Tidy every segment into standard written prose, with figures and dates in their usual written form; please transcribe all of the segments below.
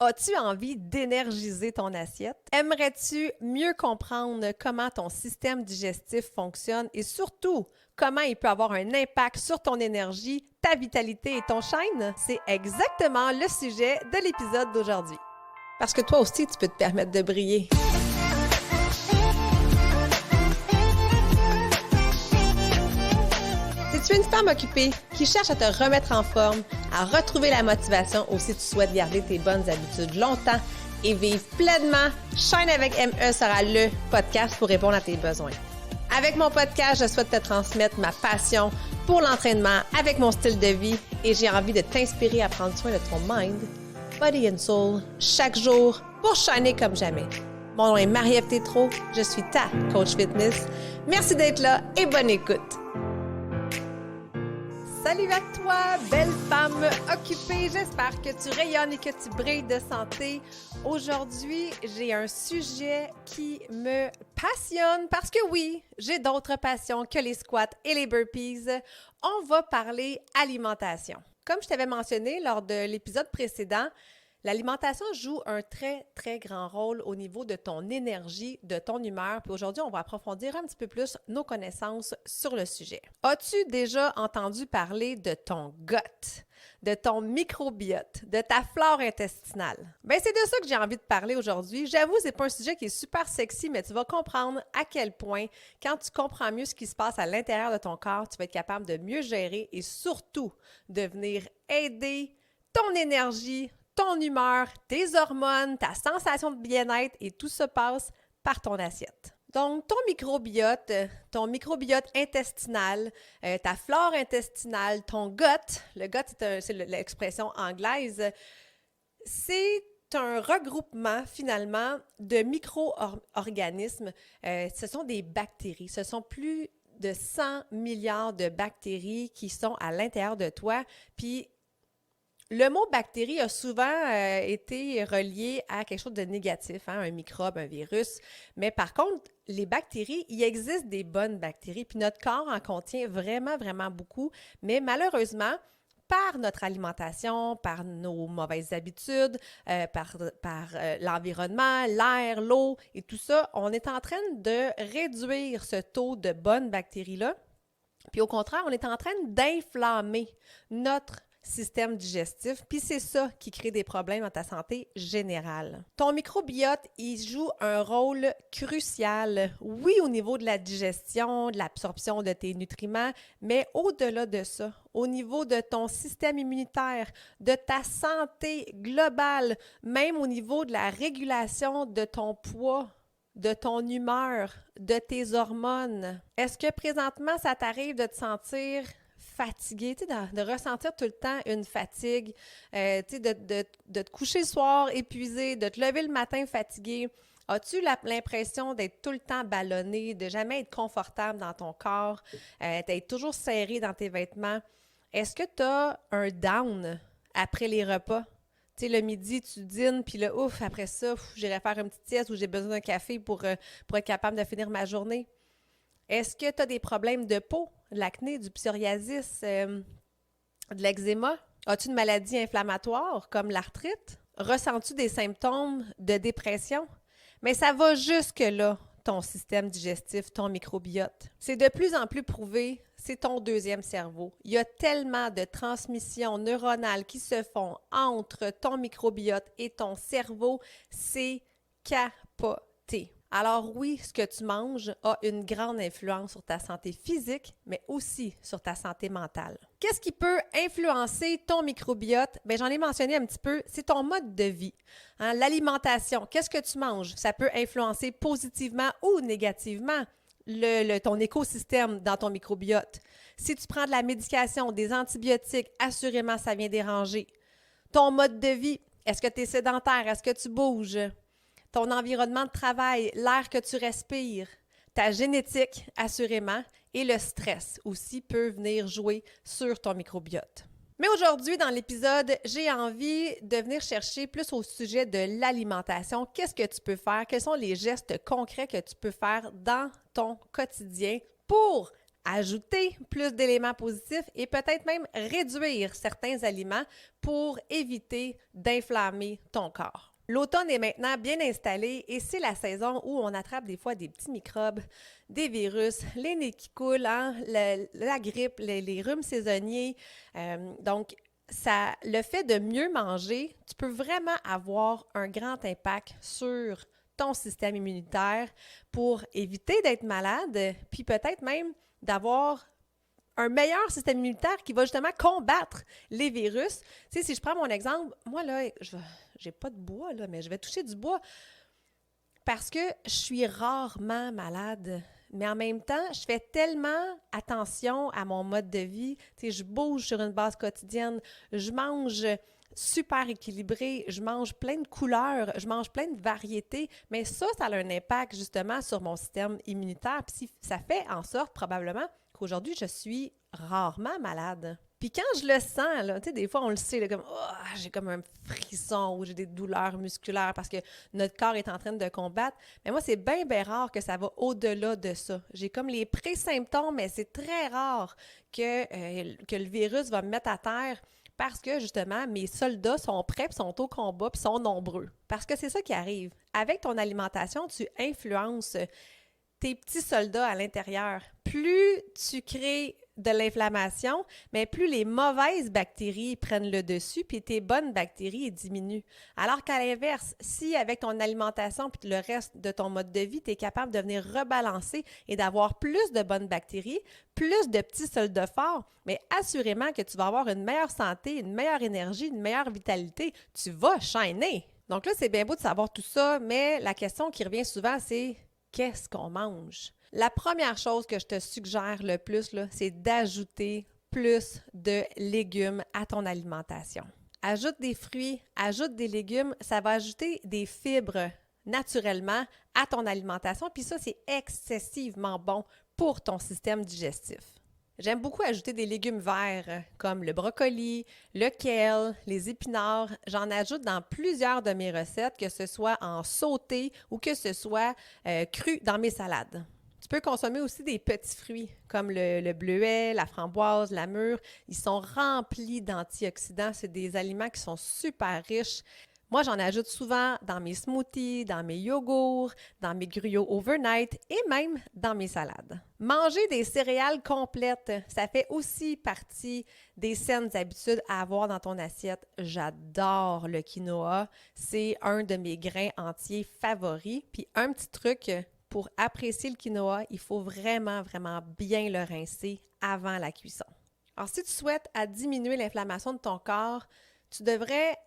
As-tu envie d'énergiser ton assiette? Aimerais-tu mieux comprendre comment ton système digestif fonctionne et surtout comment il peut avoir un impact sur ton énergie, ta vitalité et ton shine? C'est exactement le sujet de l'épisode d'aujourd'hui. Parce que toi aussi, tu peux te permettre de briller. Si tu es une femme occupée qui cherche à te remettre en forme, à retrouver la motivation ou si tu souhaites garder tes bonnes habitudes longtemps et vivre pleinement, Shine avec ME sera le podcast pour répondre à tes besoins. Avec mon podcast, je souhaite te transmettre ma passion pour l'entraînement avec mon style de vie et j'ai envie de t'inspirer à prendre soin de ton mind, body and soul chaque jour pour shiner comme jamais. Mon nom est Marie-Ève Tétrault, je suis ta coach fitness. Merci d'être là et bonne écoute! Salut à toi, belle femme occupée. J'espère que tu rayonnes et que tu brilles de santé. Aujourd'hui, j'ai un sujet qui me passionne parce que oui, j'ai d'autres passions que les squats et les burpees. On va parler alimentation. Comme je t'avais mentionné lors de l'épisode précédent, l'alimentation joue un très, très grand rôle au niveau de ton énergie, de ton humeur. Puis aujourd'hui, on va approfondir un petit peu plus nos connaissances sur le sujet. As-tu déjà entendu parler de ton gut, de ton microbiote, de ta flore intestinale? Bien, c'est de ça que j'ai envie de parler aujourd'hui. J'avoue, c'est pas un sujet qui est super sexy, mais tu vas comprendre à quel point, quand tu comprends mieux ce qui se passe à l'intérieur de ton corps, tu vas être capable de mieux gérer et surtout de venir aider ton énergie, ton humeur, tes hormones, ta sensation de bien-être et tout se passe par ton assiette. Donc, ton microbiote intestinal, ta flore intestinale, ton gut, le gut, c'est l'expression anglaise, c'est un regroupement finalement de micro-organismes. Ce sont des bactéries, ce sont plus de 100 milliards de bactéries qui sont à l'intérieur de toi, puis le mot bactérie a souvent été relié à quelque chose de négatif, hein, un microbe, un virus. Mais par contre, les bactéries, il existe des bonnes bactéries, puis notre corps en contient vraiment, vraiment beaucoup. Mais malheureusement, par notre alimentation, par nos mauvaises habitudes, par l'environnement, l'air, l'eau et tout ça, on est en train de réduire ce taux de bonnes bactéries-là. Puis au contraire, on est en train d'inflammer notre système digestif, puis c'est ça qui crée des problèmes dans ta santé générale. Ton microbiote, il joue un rôle crucial, oui, au niveau de la digestion, de l'absorption de tes nutriments, mais au-delà de ça, au niveau de ton système immunitaire, de ta santé globale, même au niveau de la régulation de ton poids, de ton humeur, de tes hormones. Est-ce que présentement, ça t'arrive de te sentir fatigué, de ressentir tout le temps une fatigue, de te coucher le soir épuisé, de te lever le matin fatigué? As-tu l'impression d'être tout le temps ballonné, de jamais être confortable dans ton corps, d'être toujours serré dans tes vêtements? Être-ce que tu as un down après les repas? Tu sais, le midi, tu dînes, puis là, ouf, après ça, j'irai faire une petite sieste ou j'ai besoin d'un café pour être capable de finir ma journée. Est-ce que tu as des problèmes de peau, de l'acné, du psoriasis, de l'eczéma? As-tu une maladie inflammatoire comme l'arthrite? Ressens-tu des symptômes de dépression? Mais ça va jusque-là, ton système digestif, ton microbiote. C'est de plus en plus prouvé, c'est ton deuxième cerveau. Il y a tellement de transmissions neuronales qui se font entre ton microbiote et ton cerveau, c'est capoté. Alors oui, ce que tu manges a une grande influence sur ta santé physique, mais aussi sur ta santé mentale. Qu'est-ce qui peut influencer ton microbiote? Bien, j'en ai mentionné un petit peu, c'est ton mode de vie. Hein? L'alimentation, qu'est-ce que tu manges? Ça peut influencer positivement ou négativement ton écosystème dans ton microbiote. Si tu prends de la médication, des antibiotiques, assurément, ça vient déranger. Ton mode de vie, est-ce que tu es sédentaire? Est-ce que tu bouges? Ton environnement de travail, l'air que tu respires, ta génétique, assurément, et le stress aussi peut venir jouer sur ton microbiote. Mais aujourd'hui, dans l'épisode, j'ai envie de venir chercher plus au sujet de l'alimentation. Qu'est-ce que tu peux faire? Quels sont les gestes concrets que tu peux faire dans ton quotidien pour ajouter plus d'éléments positifs et peut-être même réduire certains aliments pour éviter d'inflammer ton corps. L'automne est maintenant bien installé et c'est la saison où on attrape des fois des petits microbes, des virus, les nez qui coulent, hein, la grippe, les rhumes saisonniers. Donc, le fait de mieux manger, tu peux vraiment avoir un grand impact sur ton système immunitaire pour éviter d'être malade, puis peut-être même d'avoir un meilleur système immunitaire qui va justement combattre les virus. Tu sais, si je prends mon exemple, moi là, j'ai pas de bois, là, mais je vais toucher du bois parce que je suis rarement malade. Mais en même temps, je fais tellement attention à mon mode de vie. Tu sais, je bouge sur une base quotidienne, je mange super équilibré, je mange plein de couleurs, je mange plein de variétés, mais ça a un impact justement sur mon système immunitaire. Puis ça fait en sorte probablement qu'aujourd'hui, je suis rarement malade. Puis quand je le sens, là, tu sais, des fois, on le sait, là, comme oh, j'ai comme un frisson ou j'ai des douleurs musculaires parce que notre corps est en train de combattre. Mais moi, c'est bien, bien rare que ça va au-delà de ça. J'ai comme les pré-symptômes, mais c'est très rare que le virus va me mettre à terre parce que, justement, mes soldats sont prêts, puis sont au combat, puis sont nombreux. Parce que c'est ça qui arrive. Avec ton alimentation, tu influences tes petits soldats à l'intérieur. Plus tu crées de l'inflammation, mais plus les mauvaises bactéries prennent le dessus, puis tes bonnes bactéries diminuent. Alors qu'à l'inverse, si avec ton alimentation puis le reste de ton mode de vie, tu es capable de venir rebalancer et d'avoir plus de bonnes bactéries, plus de petits soldats forts, mais assurément que tu vas avoir une meilleure santé, une meilleure énergie, une meilleure vitalité. Tu vas shiner. Donc là, c'est bien beau de savoir tout ça, mais la question qui revient souvent, c'est qu'est-ce qu'on mange? La première chose que je te suggère le plus, là, c'est d'ajouter plus de légumes à ton alimentation. Ajoute des fruits, ajoute des légumes, ça va ajouter des fibres naturellement à ton alimentation, puis ça, c'est excessivement bon pour ton système digestif. J'aime beaucoup ajouter des légumes verts comme le brocoli, le kale, les épinards. J'en ajoute dans plusieurs de mes recettes, que ce soit en sauté ou que ce soit cru dans mes salades. Tu peux consommer aussi des petits fruits comme le bleuet, la framboise, la mûre. Ils sont remplis d'antioxydants. C'est des aliments qui sont super riches. Moi, j'en ajoute souvent dans mes smoothies, dans mes yogourts, dans mes gruyos overnight et même dans mes salades. Manger des céréales complètes, ça fait aussi partie des saines habitudes à avoir dans ton assiette. J'adore le quinoa. C'est un de mes grains entiers favoris. Puis un petit truc, pour apprécier le quinoa, il faut vraiment, vraiment bien le rincer avant la cuisson. Alors, si tu souhaites diminuer l'inflammation de ton corps, tu devrais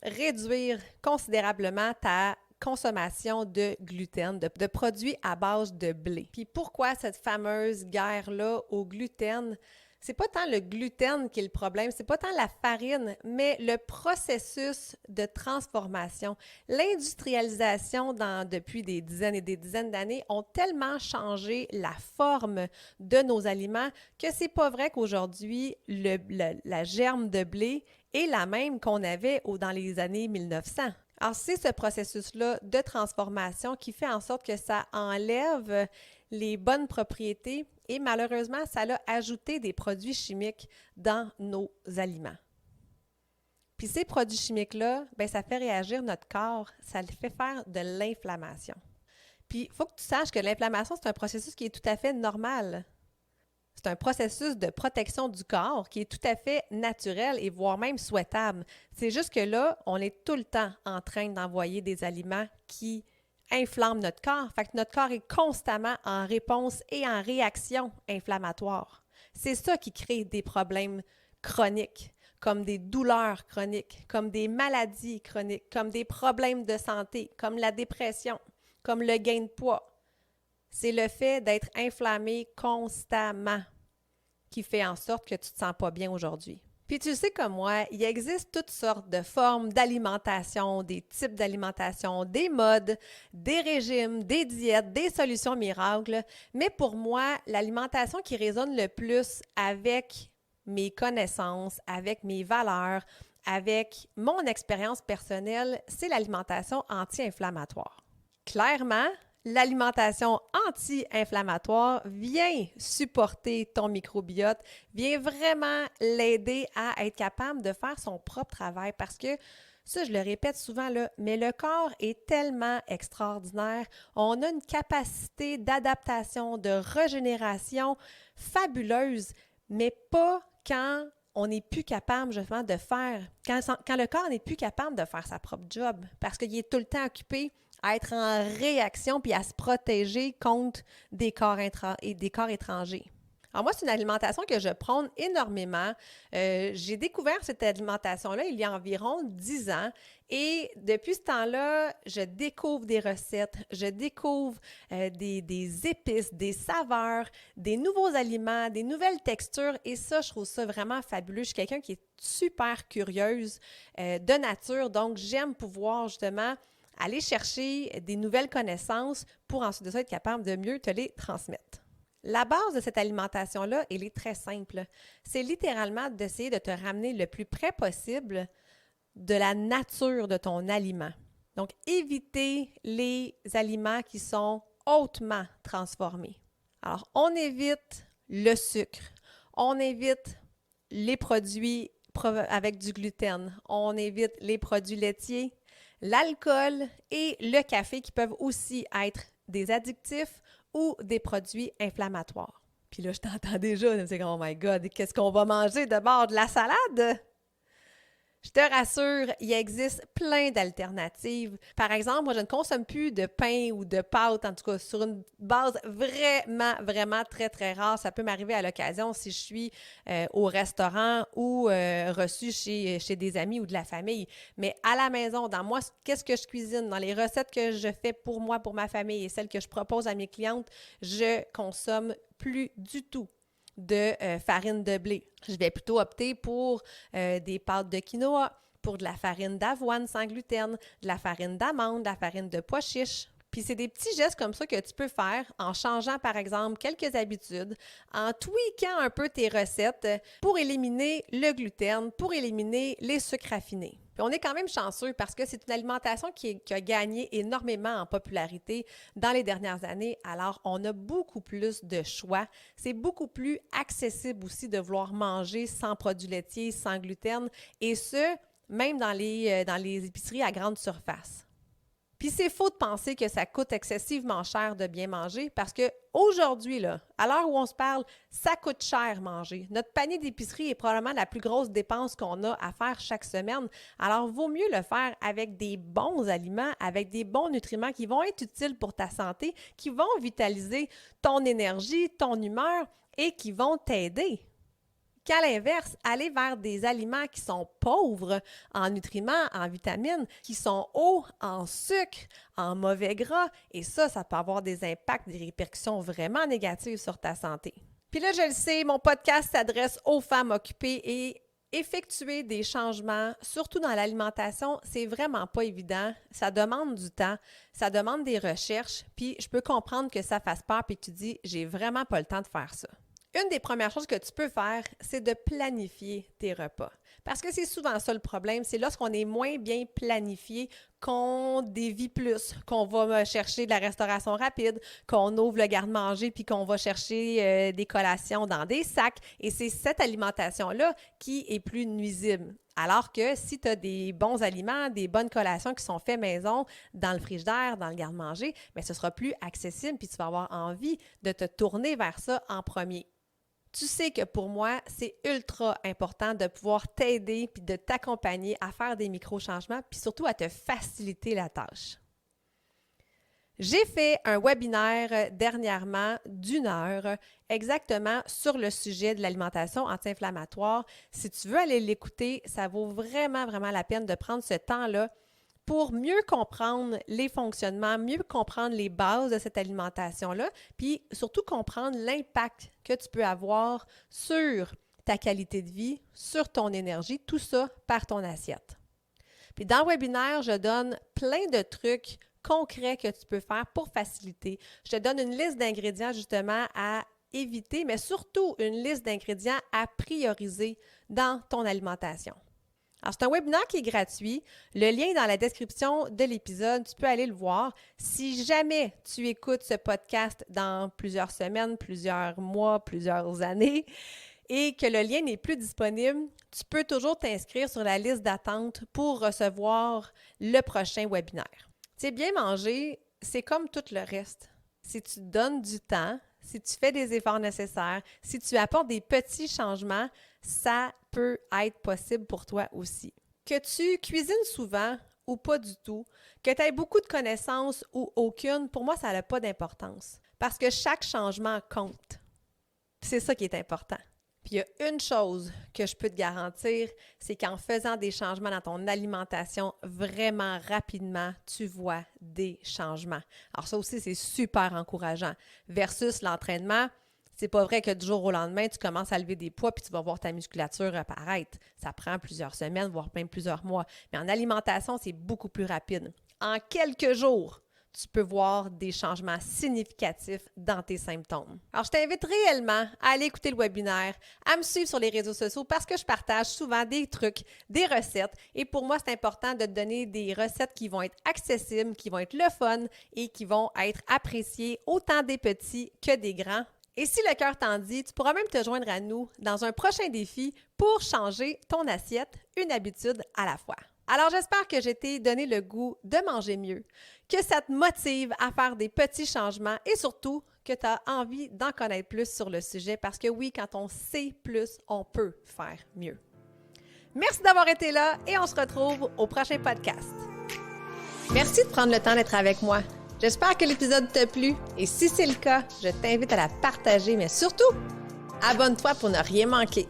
réduire considérablement ta consommation de gluten, de produits à base de blé. Puis pourquoi cette fameuse guerre-là au gluten? C'est pas tant le gluten qui est le problème, c'est pas tant la farine, mais le processus de transformation. L'industrialisation depuis des dizaines et des dizaines d'années ont tellement changé la forme de nos aliments que c'est pas vrai qu'aujourd'hui, la germe de blé est la même qu'on avait dans les années 1900. Alors, c'est ce processus-là de transformation qui fait en sorte que ça enlève les bonnes propriétés et malheureusement, ça a ajouté des produits chimiques dans nos aliments. Puis ces produits chimiques-là, bien, ça fait réagir notre corps, ça le fait faire de l'inflammation. Puis, il faut que tu saches que l'inflammation, c'est un processus qui est tout à fait normal. C'est un processus de protection du corps qui est tout à fait naturel et voire même souhaitable. C'est juste que là, on est tout le temps en train d'envoyer des aliments qui inflamment notre corps. Fait que notre corps est constamment en réponse et en réaction inflammatoire. C'est ça qui crée des problèmes chroniques, comme des douleurs chroniques, comme des maladies chroniques, comme des problèmes de santé, comme la dépression, comme le gain de poids. C'est le fait d'être inflammé constamment qui fait en sorte que tu ne te sens pas bien aujourd'hui. Puis tu sais comme moi, il existe toutes sortes de formes d'alimentation, des types d'alimentation, des modes, des régimes, des diètes, des solutions miracles. Mais pour moi, l'alimentation qui résonne le plus avec mes connaissances, avec mes valeurs, avec mon expérience personnelle, c'est l'alimentation anti-inflammatoire. Clairement, l'alimentation anti-inflammatoire vient supporter ton microbiote, vient vraiment l'aider à être capable de faire son propre travail parce que ça, je le répète souvent, là, mais le corps est tellement extraordinaire. On a une capacité d'adaptation, de régénération fabuleuse, mais pas quand on n'est plus capable justement de faire, quand le corps n'est plus capable de faire sa propre job, parce qu'il est tout le temps occupé à être en réaction puis à se protéger contre des corps étrangers. Alors moi, c'est une alimentation que je prône énormément. J'ai découvert cette alimentation-là il y a environ 10 ans et depuis ce temps-là, je découvre des recettes, je découvre des épices, des saveurs, des nouveaux aliments, des nouvelles textures et ça, je trouve ça vraiment fabuleux. Je suis quelqu'un qui est super curieuse de nature, donc j'aime pouvoir justement aller chercher des nouvelles connaissances pour ensuite de ça être capable de mieux te les transmettre. La base de cette alimentation-là, elle est très simple. C'est littéralement d'essayer de te ramener le plus près possible de la nature de ton aliment. Donc, éviter les aliments qui sont hautement transformés. Alors, on évite le sucre, on évite les produits avec du gluten, on évite les produits laitiers, l'alcool et le café qui peuvent aussi être des addictifs ou des produits inflammatoires. Puis là, je t'entends déjà, je me dis « Oh my God, qu'est-ce qu'on va manger de bord de la salade? » Je te rassure, il existe plein d'alternatives. Par exemple, moi, je ne consomme plus de pain ou de pâtes, en tout cas sur une base vraiment très, très rare. Ça peut m'arriver à l'occasion si je suis au restaurant ou reçu chez des amis ou de la famille. Mais à la maison, dans moi, qu'est-ce que je cuisine? Dans les recettes que je fais pour moi, pour ma famille et celles que je propose à mes clientes, je consomme plus du tout de farine de blé. Je vais plutôt opter pour des pâtes de quinoa, pour de la farine d'avoine sans gluten, de la farine d'amande, de la farine de pois chiches. Puis c'est des petits gestes comme ça que tu peux faire en changeant par exemple quelques habitudes, en tweakant un peu tes recettes pour éliminer le gluten, pour éliminer les sucres raffinés. Puis on est quand même chanceux parce que c'est une alimentation qui a gagné énormément en popularité dans les dernières années. Alors, on a beaucoup plus de choix. C'est beaucoup plus accessible aussi de vouloir manger sans produits laitiers, sans gluten, et ce, même dans les épiceries à grande surface. Puis c'est faux de penser que ça coûte excessivement cher de bien manger parce qu'aujourd'hui, là, à l'heure où on se parle, ça coûte cher manger. Notre panier d'épicerie est probablement la plus grosse dépense qu'on a à faire chaque semaine. Alors, vaut mieux le faire avec des bons aliments, avec des bons nutriments qui vont être utiles pour ta santé, qui vont vitaliser ton énergie, ton humeur et qui vont t'aider. Qu'à l'inverse, aller vers des aliments qui sont pauvres en nutriments, en vitamines, qui sont hauts en sucre, en mauvais gras, et ça peut avoir des impacts, des répercussions vraiment négatives sur ta santé. Puis là, je le sais, mon podcast s'adresse aux femmes occupées et effectuer des changements, surtout dans l'alimentation, c'est vraiment pas évident. Ça demande du temps, ça demande des recherches, puis je peux comprendre que ça fasse peur puis que tu dis « j'ai vraiment pas le temps de faire ça ». Une des premières choses que tu peux faire, c'est de planifier tes repas. Parce que c'est souvent ça le problème, c'est lorsqu'on est moins bien planifié qu'on dévie plus, qu'on va chercher de la restauration rapide, qu'on ouvre le garde-manger puis qu'on va chercher des collations dans des sacs. Et c'est cette alimentation-là qui est plus nuisible. Alors que si tu as des bons aliments, des bonnes collations qui sont faites maison, dans le frigidaire, dans le garde-manger, bien, ce sera plus accessible puis tu vas avoir envie de te tourner vers ça en premier. Tu sais que pour moi, c'est ultra important de pouvoir t'aider puis de t'accompagner à faire des micro-changements puis surtout à te faciliter la tâche. J'ai fait un webinaire dernièrement d'1 heure exactement sur le sujet de l'alimentation anti-inflammatoire. Si tu veux aller l'écouter, ça vaut vraiment la peine de prendre ce temps-là pour mieux comprendre les fonctionnements, mieux comprendre les bases de cette alimentation-là, puis surtout comprendre l'impact que tu peux avoir sur ta qualité de vie, sur ton énergie, tout ça par ton assiette. Puis dans le webinaire, je donne plein de trucs concrets que tu peux faire pour faciliter. Je te donne une liste d'ingrédients justement à éviter, mais surtout une liste d'ingrédients à prioriser dans ton alimentation. Alors, c'est un webinaire qui est gratuit. Le lien est dans la description de l'épisode. Tu peux aller le voir. Si jamais tu écoutes ce podcast dans plusieurs semaines, plusieurs mois, plusieurs années et que le lien n'est plus disponible, tu peux toujours t'inscrire sur la liste d'attente pour recevoir le prochain webinaire. Tu sais, bien manger, c'est comme tout le reste. Si tu te donnes du temps, si tu fais des efforts nécessaires, si tu apportes des petits changements, ça peut être possible pour toi aussi. Que tu cuisines souvent ou pas du tout, que tu aies beaucoup de connaissances ou aucune, pour moi, ça n'a pas d'importance. Parce que chaque changement compte. C'est ça qui est important. Puis il y a une chose que je peux te garantir, c'est qu'en faisant des changements dans ton alimentation, vraiment rapidement, tu vois des changements. Alors ça aussi, c'est super encourageant. Versus l'entraînement, c'est pas vrai que du jour au lendemain, tu commences à lever des poids puis tu vas voir ta musculature apparaître. Ça prend plusieurs semaines, voire même plusieurs mois. Mais en alimentation, c'est beaucoup plus rapide. En quelques jours, tu peux voir des changements significatifs dans tes symptômes. Alors, je t'invite réellement à aller écouter le webinaire, à me suivre sur les réseaux sociaux parce que je partage souvent des trucs, des recettes. Et pour moi, c'est important de te donner des recettes qui vont être accessibles, qui vont être le fun et qui vont être appréciées autant des petits que des grands. Et si le cœur t'en dit, tu pourras même te joindre à nous dans un prochain défi pour changer ton assiette, une habitude à la fois. Alors, j'espère que je t'ai donné le goût de manger mieux, que ça te motive à faire des petits changements et surtout que tu as envie d'en connaître plus sur le sujet parce que oui, quand on sait plus, on peut faire mieux. Merci d'avoir été là et on se retrouve au prochain podcast. Merci de prendre le temps d'être avec moi. J'espère que l'épisode t'a plu et si c'est le cas, je t'invite à la partager, mais surtout, abonne-toi pour ne rien manquer.